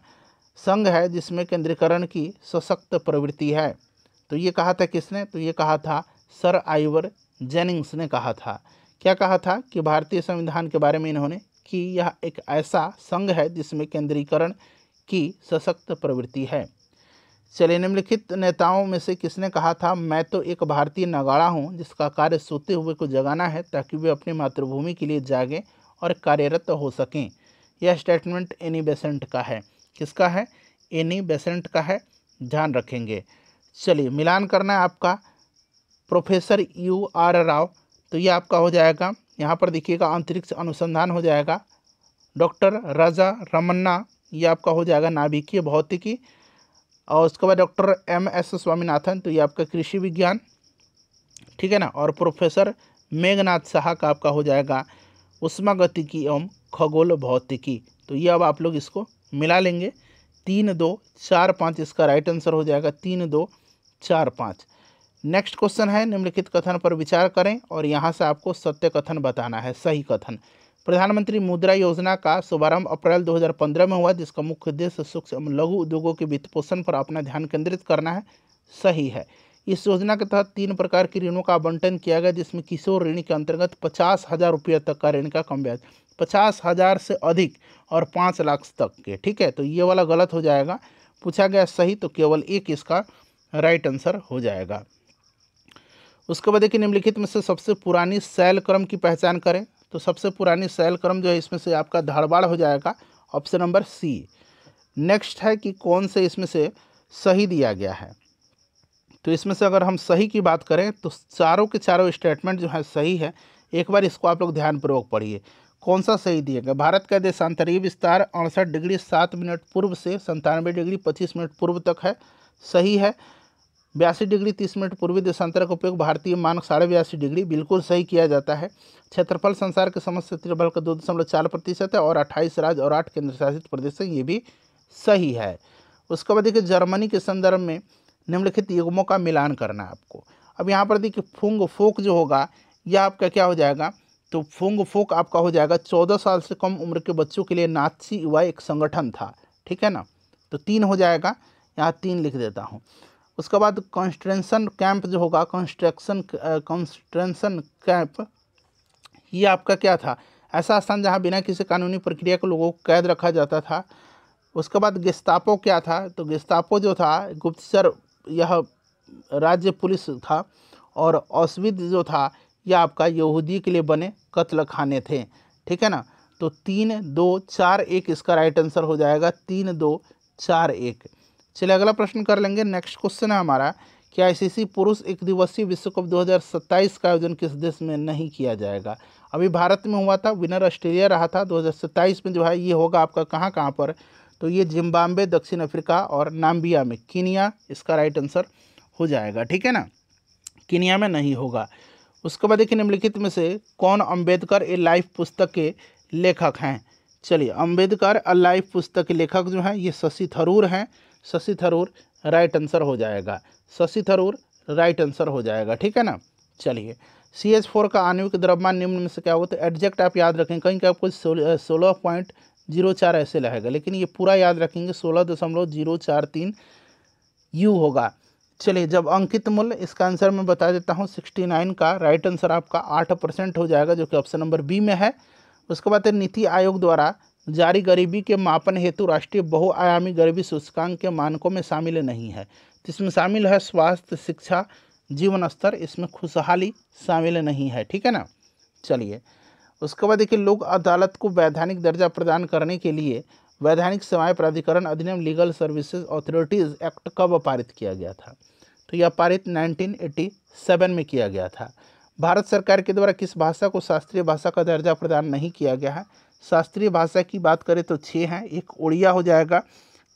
संघ है जिसमें केंद्रीकरण की सशक्त प्रवृत्ति है। तो ये कहा था किसने, तो ये कहा था सर आइवर जेनिंग्स ने कहा था। क्या कहा था कि भारतीय संविधान के बारे में इन्होंने कि यह एक ऐसा संघ है जिसमें केंद्रीकरण की सशक्त प्रवृत्ति है। चलिए, निम्नलिखित नेताओं में से किसने कहा था मैं तो एक भारतीय नगाड़ा हूँ जिसका कार्य सोते हुए को जगाना है ताकि वे अपनी मातृभूमि के लिए जागें और कार्यरत हो सकें। यह स्टेटमेंट एनी बेसेंट का है। किसका है, एनी बेसेंट का है, ध्यान रखेंगे। चलिए, मिलान करना है आपका प्रोफेसर UR राव, तो ये आपका हो जाएगा, यहाँ पर देखिएगा अंतरिक्ष अनुसंधान हो जाएगा। डॉक्टर राजा रमन्ना, ये आपका हो जाएगा नाभिकीय भौतिकी। और उसके बाद डॉक्टर MS स्वामीनाथन, तो ये आपका कृषि विज्ञान, ठीक है ना। और प्रोफेसर मेघनाथ साहा का आपका हो जाएगा उष्मागतिकी एवं खगोल भौतिकी। तो ये अब आप लोग इसको मिला लेंगे, 3, 2, 4, 5 इसका राइट आंसर हो जाएगा, 3, 2, 4, 5। नेक्स्ट क्वेश्चन है निम्नलिखित कथन पर विचार करें और यहाँ से आपको सत्य कथन बताना है, सही कथन। प्रधानमंत्री मुद्रा योजना का शुभारंभ अप्रैल 2015 में हुआ, जिसका मुख्य उद्देश्य सूक्ष्म एवं लघु उद्योगों के वित्त पोषण पर अपना ध्यान केंद्रित करना है, सही है। इस योजना के तहत 3 प्रकार की ऋणों का आवंटन किया गया, जिसमें किशोर ऋण के अंतर्गत 50,000 रुपये तक का ऋण का कम ब्याज, 50,000 से अधिक और 5 लाख तक के, ठीक है। तो ये वाला गलत हो जाएगा, पूछा गया सही, तो केवल 1 इसका राइट आंसर हो जाएगा। उसके बाद देखिए, निम्नलिखित में से सबसे पुरानी शैल क्रम की पहचान करें। तो सबसे पुरानी शैल क्रम जो है इसमें से आपका धारवाड़ हो जाएगा, ऑप्शन नंबर सी। नेक्स्ट है कि कौन से इसमें से सही दिया गया है। तो इसमें से अगर हम सही की बात करें तो चारों के चारों स्टेटमेंट जो है सही है। एक बार इसको आप लोग ध्यानपूर्वक पढ़िए, कौन सा सही दिया गया। भारत का देशांतरीय विस्तार 68 डिग्री 7 मिनट पूर्व से 97 डिग्री 25 मिनट पूर्व तक है, सही है। 82 डिग्री 30 मिनट पूर्वी देशांतर का उपयोग भारतीय मानक 82.5 डिग्री बिल्कुल सही किया जाता है। क्षेत्रफल संसार के समस्त क्षेत्रफल का 2.4% है और 28 राज्य और 8 केंद्र शासित प्रदेश है, ये भी सही है। उसके बाद देखिए, जर्मनी के संदर्भ में निम्नलिखित युग्मों का मिलान करना है आपको। अब यहाँ पर देखिए, फुंग फोक जो होगा यह आपका क्या हो जाएगा, तो फुंग फोक आपका हो जाएगा 14 साल से कम उम्र के बच्चों के लिए नाथसी युवा एक संगठन था, ठीक है ना। तो 3 हो जाएगा, यहाँ 3 लिख देता हूँ। उसके बाद कंस्ट्रेंशन कैंप जो होगा, कंस्ट्रेंशन कैंप, ये आपका क्या था, ऐसा स्थान जहाँ बिना किसी कानूनी प्रक्रिया के लोगों को कैद रखा जाता था। उसके बाद गेस्तापो क्या था, तो गेस्तापो जो था गुप्तचर, यह राज्य पुलिस था। और ऑस्विट्ज़ जो था यह आपका यहूदी के लिए बने कत्ल खाने थे, ठीक है ना। तो 3, 2, 4, 1 इसका राइट आंसर हो जाएगा, 3, 2, 4, 1। चलिए, अगला प्रश्न कर लेंगे। नेक्स्ट क्वेश्चन है हमारा कि ICC पुरुष एक दिवसीय विश्व कप 2027 का आयोजन किस देश में नहीं किया जाएगा। अभी भारत में हुआ था, विनर ऑस्ट्रेलिया रहा था। 2027 में जो है ये होगा आपका कहाँ कहाँ पर, तो ये जिम्बाब्वे, दक्षिण अफ्रीका और नाम्बिया में। कीनिया इसका राइट आंसर हो जाएगा, ठीक है ना, कीनिया में नहीं होगा। उसके बाद देखिए, निम्नलिखित में से कौन अम्बेडकर ए लाइफ पुस्तक के लेखक हैं। चलिए, अम्बेडकर अ लाइफ पुस्तक के लेखक जो हैं ये शशि थरूर हैं। शशि थरूर राइट आंसर हो जाएगा, शशि थरूर राइट आंसर हो जाएगा, ठीक है ना। चलिए, CH4 का आणविक द्रव्यमान निम्न में से क्या होता है। एग्जैक्ट आप याद रखें, कहीं का आपको 16 0.04 ऐसे रहेगा, लेकिन ये पूरा याद रखेंगे 16.043 यू होगा। चलिए, जब अंकित मूल्य, इसका आंसर मैं बता देता हूँ 69 का राइट आंसर आपका 8% हो जाएगा, जो कि ऑप्शन नंबर बी में है। उसके बाद नीति आयोग द्वारा जारी गरीबी के मापन हेतु राष्ट्रीय बहुआयामी गरीबी सूचकांक के मानकों में शामिल नहीं है। तो इसमें शामिल है स्वास्थ्य, शिक्षा, जीवन स्तर, इसमें खुशहाली शामिल नहीं है, ठीक है ना। चलिए, उसके बाद देखिए, लोक अदालत को वैधानिक दर्जा प्रदान करने के लिए वैधानिक सेवाएं प्राधिकरण अधिनियम लीगल सर्विसेज अथॉरिटीज़ एक्ट कब पारित किया गया था? तो यह पारित 1987 में किया गया था। भारत सरकार के द्वारा किस भाषा को शास्त्रीय भाषा का दर्जा प्रदान नहीं किया गया है? शास्त्रीय भाषा की बात करें तो 6 हैं। एक उड़िया हो जाएगा,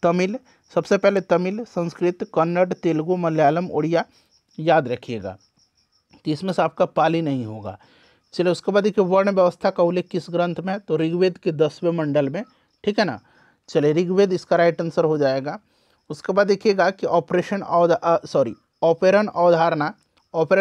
तमिल, सबसे पहले तमिल, संस्कृत, कन्नड़, तेलुगु, मलयालम, उड़िया, याद रखिएगा। तो इसमें से आपका पाली नहीं होगा। चलिए, उसके बाद देखिए, वर्ण व्यवस्था का उल्लेख किस ग्रंथ में है? तो ऋग्वेद के 10वें मंडल में, ठीक है ना। चलिए, ऋग्वेद इसका राइट आंसर हो जाएगा। उसके बाद देखिएगा कि ऑपरेन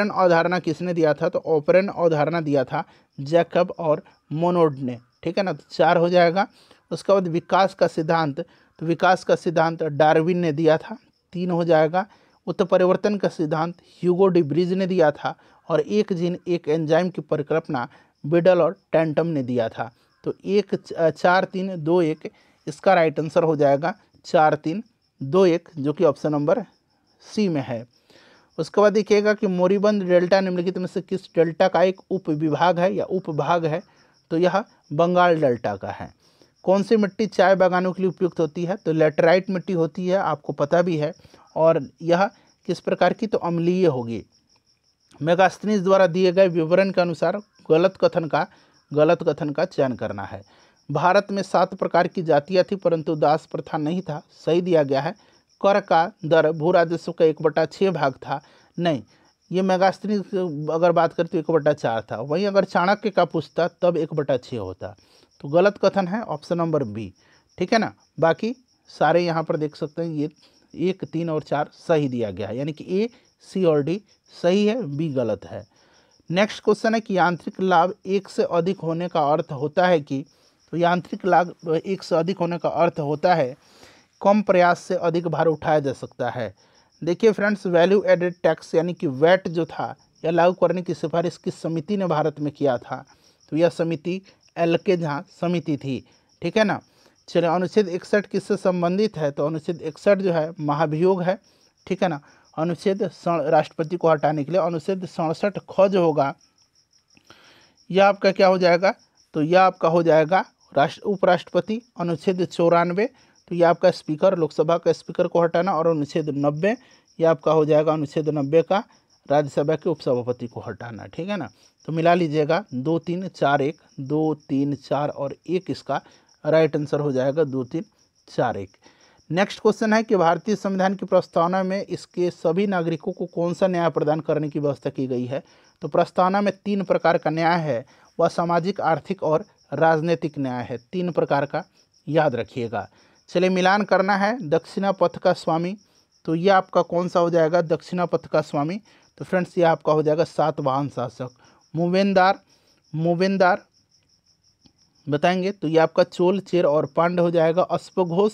अवधारणा किसने दिया था? तो ऑपरेन अवधारणा दिया था जैकब और मोनोड ने, ठीक है ना। तो 4 हो जाएगा। उसके बाद विकास का सिद्धांत, तो विकास का सिद्धांत डार्विन ने दिया था, 3 हो जाएगा। उत्परिवर्तन का सिद्धांत ह्यूगो डी ब्रिज ने दिया था, और एक जीन एक एंजाइम की परिकल्पना बिडल और टैंटम ने दिया था। तो 4 3 2 1 इसका राइट आंसर हो जाएगा 4 3 2 1, जो कि ऑप्शन नंबर सी में है। उसके बाद देखिएगा कि मोरीबंद डेल्टा निम्नलिखित में से किस डेल्टा का एक उप विभाग है या उपभाग है? तो यह बंगाल डेल्टा का है। कौन सी मिट्टी चाय बागानों के लिए उपयुक्त होती है? तो लेटराइट मिट्टी होती है, आपको पता भी है। और यह किस प्रकार की? तो अम्लीय होगी। मेगास्थनीज द्वारा दिए गए विवरण के अनुसार गलत कथन का चयन करना है। भारत में 7 प्रकार की जातियाँ थी, परंतु दास प्रथा नहीं था, सही दिया गया है। कर का दर भू राजस्व का 1/6 भाग था, नहीं, ये मेगास्थनीज अगर बात करते तो 1/4 था। वहीं अगर चाणक्य का पूछता तब 1/6 होता। तो गलत कथन है ऑप्शन नंबर बी, ठीक है ना। बाकी सारे यहाँ पर देख सकते हैं, ये 1 3 और 4 सही दिया गया है, यानी कि ए, सी और डी सही है, बी गलत है। नेक्स्ट क्वेश्चन है कि यांत्रिक लाभ 1 से अधिक होने का अर्थ होता है कि? तो यांत्रिक लाभ 1 से अधिक होने का अर्थ होता है कम प्रयास से अधिक भार उठाया जा सकता है। देखिए फ्रेंड्स, वैल्यू एडेड टैक्स यानी कि वैट जो था, यह लागू करने की सिफारिश किस समिति ने भारत में किया था? तो यह समिति एलके झा समिति थी, ठीक है ना। चलिए, अनुच्छेद 61 किससे संबंधित है? तो अनुच्छेद 61 जो है महाभियोग है, ठीक है ना। अनुच्छेद राष्ट्रपति को हटाने के लिए अनुच्छेद 67 ख जो होगा, यह आपका क्या हो जाएगा? तो यह आपका हो जाएगा उपराष्ट्रपति। अनुच्छेद 94, तो यह आपका स्पीकर, लोकसभा का स्पीकर को हटाना। और अनुच्छेद 90, यह आपका हो जाएगा अनुच्छेद 90 का राज्यसभा के उपसभापति को हटाना, ठीक है ना। तो मिला लीजिएगा 2 3 4 1, 2 3 4 और 1 इसका राइट आंसर हो जाएगा 2 3 4 1। नेक्स्ट क्वेश्चन है कि भारतीय संविधान की प्रस्तावना में इसके सभी नागरिकों को कौन सा न्याय प्रदान करने की व्यवस्था की गई है? तो प्रस्तावना में 3 प्रकार का न्याय है, वह सामाजिक, आर्थिक और राजनीतिक न्याय है, 3 प्रकार का, याद रखिएगा। चलिए, मिलान करना है दक्षिणा पथ का स्वामी, तो यह आपका कौन सा हो जाएगा? दक्षिणा पथ का स्वामी। तो फ्रेंड्स, यह आपका हो जाएगा सातवाहन शासक। मूवेंदार बताएंगे, तो यह आपका चोल, चेर और पांड्य हो जाएगा। अश्वघोष,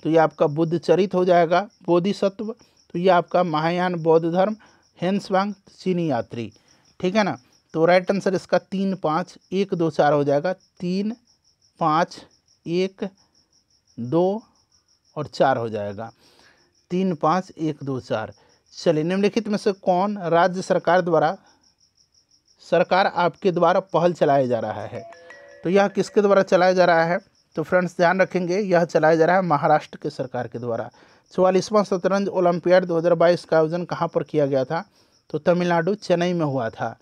तो यह आपका बुद्ध चरित हो जाएगा। बोधिसत्व, तो यह आपका महायान बौद्ध धर्म। हेन्सवांग, चीनी यात्री, ठीक है ना। तो राइट आंसर इसका 3 5 1 2 4 हो जाएगा। 3 5 1 2 और 4 हो जाएगा। 3 5 1 2 4। चलिए, निम्नलिखित में से कौन राज्य सरकार आपके द्वारा पहल चलाया जा रहा है? तो यह किसके द्वारा चलाया जा रहा है? तो फ्रेंड्स ध्यान रखेंगे, यह चलाया जा रहा है महाराष्ट्र के सरकार के द्वारा। 44वां शतरंज ओलंपियाड 2022 का आयोजन कहाँ पर किया गया था? तो तमिलनाडु, चेन्नई में हुआ था।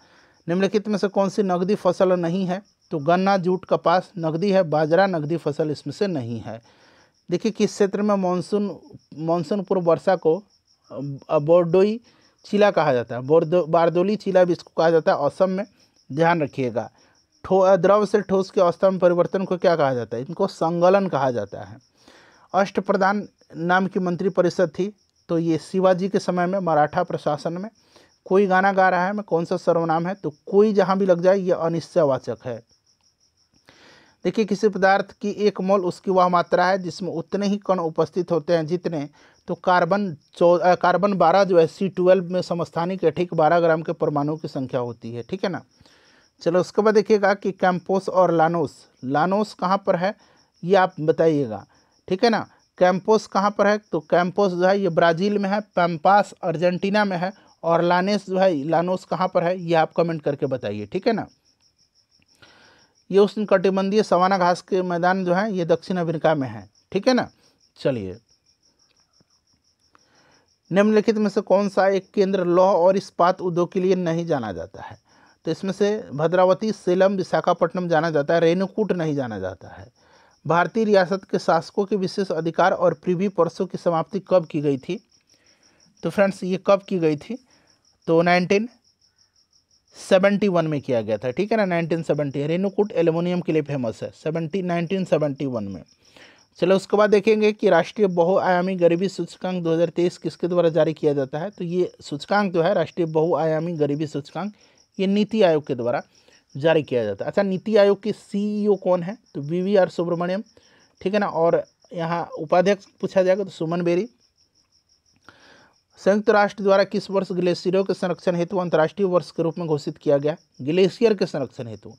निम्नलिखित में से कौन सी नकदी फसल नहीं है? तो गन्ना, जूट, कपास नकदी है, बाजरा नकदी फसल इसमें से नहीं है। देखिए, किस क्षेत्र में मानसून पूर्व वर्षा को बोरडोई चिला कहा जाता है? बारदोली चिला भी इसको कहा जाता है, असम में, ध्यान रखिएगा। द्रव से ठोस की अवस्था में परिवर्तन को क्या कहा जाता है? इनको संगलन कहा जाता है। अष्टप्रधान नाम की मंत्री परिषद थी, तो ये शिवाजी के समय में मराठा प्रशासन में। कोई गाना गा रहा है, में कौन सा सर्वनाम है? तो कोई जहाँ भी लग जाए, यह अनिश्चयवाचक है। देखिए किसी पदार्थ की 1 मोल उसकी वह मात्रा है जिसमें उतने ही कण उपस्थित होते हैं जितने, तो कार्बन 12 जो है C12 में समस्थानिक है, ठीक 12 ग्राम के परमाणु की संख्या होती है, ठीक है ना। चलो उसके बाद देखिएगा कि कैंपोस और लानोस कहाँ पर है ये आप बताइएगा, ठीक है ना। कैंपोस कहाँ पर है, तो कैंपोस जो है ये ब्राज़ील में है, पैम्पास अर्जेंटीना में है, और लानोस कहाँ पर है ये आप कमेंट करके बताइए, ठीक है ना। ये उष्णकटिबंधीय सवाना घास के मैदान जो है ये दक्षिण अमेरिका में है, ठीक है ना। चलिए, निम्नलिखित में से कौन सा एक केंद्र लौह और इस्पात उद्योग के लिए नहीं जाना जाता है, तो इसमें से भद्रावती, सेलम, विशाखापट्टनम जाना जाता है, रेणुकूट नहीं जाना जाता है। भारतीय रियासत के शासकों के विशेष अधिकार और प्रिवी पर्सों की समाप्ति कब की गई थी, तो फ्रेंड्स ये कब की गई थी, तो 1971 में किया गया था, ठीक है ना। 1970, रेणुकूट एल्युमिनियम के लिए फेमस है, 1971 में। चलो उसके बाद देखेंगे कि राष्ट्रीय बहुआयामी गरीबी सूचकांक 2023 किसके द्वारा जारी किया जाता है, तो ये सूचकांक जो है राष्ट्रीय बहुआयामी गरीबी सूचकांक ये नीति आयोग के द्वारा जारी किया जाता है। अच्छा, नीति आयोग के CEO कौन है, तो VVR सुब्रमण्यम, ठीक है ना। और यहाँ उपाध्यक्ष पूछा जाएगा तो सुमन बेरी। संयुक्त राष्ट्र द्वारा किस वर्ष ग्लेशियरों के संरक्षण हेतु अंतर्राष्ट्रीय वर्ष के रूप में घोषित किया गया, ग्लेशियर के संरक्षण हेतु,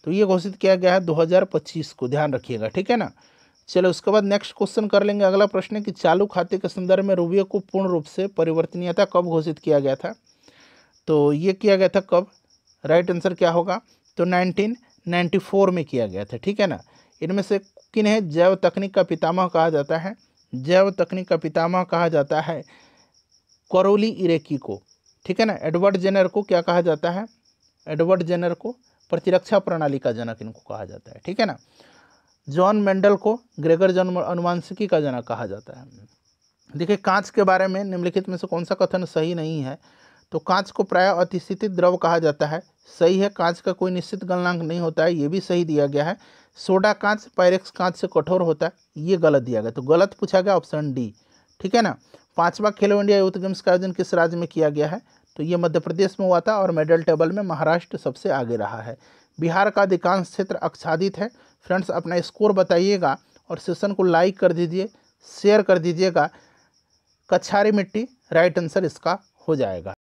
तो ये घोषित किया गया है 2025 को, ध्यान रखिएगा, ठीक है ना। चलो उसके बाद नेक्स्ट क्वेश्चन कर लेंगे। अगला प्रश्न है कि चालू खाते के संदर्भ में रूबियो को पूर्ण रूप से परिवर्तनीयता कब घोषित किया गया था, तो ये किया गया था कब, राइट आंसर क्या होगा, तो 1994 में किया गया था, ठीक है ना। इनमें से किन्हें जैव तकनीक का पितामह कहा जाता है, जैव तकनीक का पितामह कहा जाता है करोली इरेकी को, ठीक है ना। एडवर्ड जेनर को क्या कहा जाता है, एडवर्ड जेनर को प्रतिरक्षा प्रणाली का जनक इनको कहा जाता है, ठीक है ना। जॉन मेंडल को ग्रेगर जॉन अनुवांशिकी का जनक कहा जाता है। देखिए कांच के बारे में निम्नलिखित में से कौन सा कथन सही नहीं है, तो कांच को प्रायः अतिस्थितित द्रव कहा जाता है, सही है। कांच का कोई निश्चित गलनांक नहीं होता है, ये भी सही दिया गया है। सोडा कांच पायरेक्स कांच से कठोर होता है, ये गलत दिया गया, तो गलत पूछा गया ऑप्शन डी, ठीक है ना। 5वां खेलो इंडिया यूथ गेम्स का आयोजन किस राज्य में किया गया है, तो ये मध्य प्रदेश में हुआ था, और मेडल टेबल में महाराष्ट्र सबसे आगे रहा है। बिहार का अधिकांश क्षेत्र आच्छादित है। फ्रेंड्स अपना स्कोर बताइएगा और सेशन को लाइक कर दीजिए, शेयर कर दीजिएगा। कछारी मिट्टी राइट आंसर इसका हो जाएगा।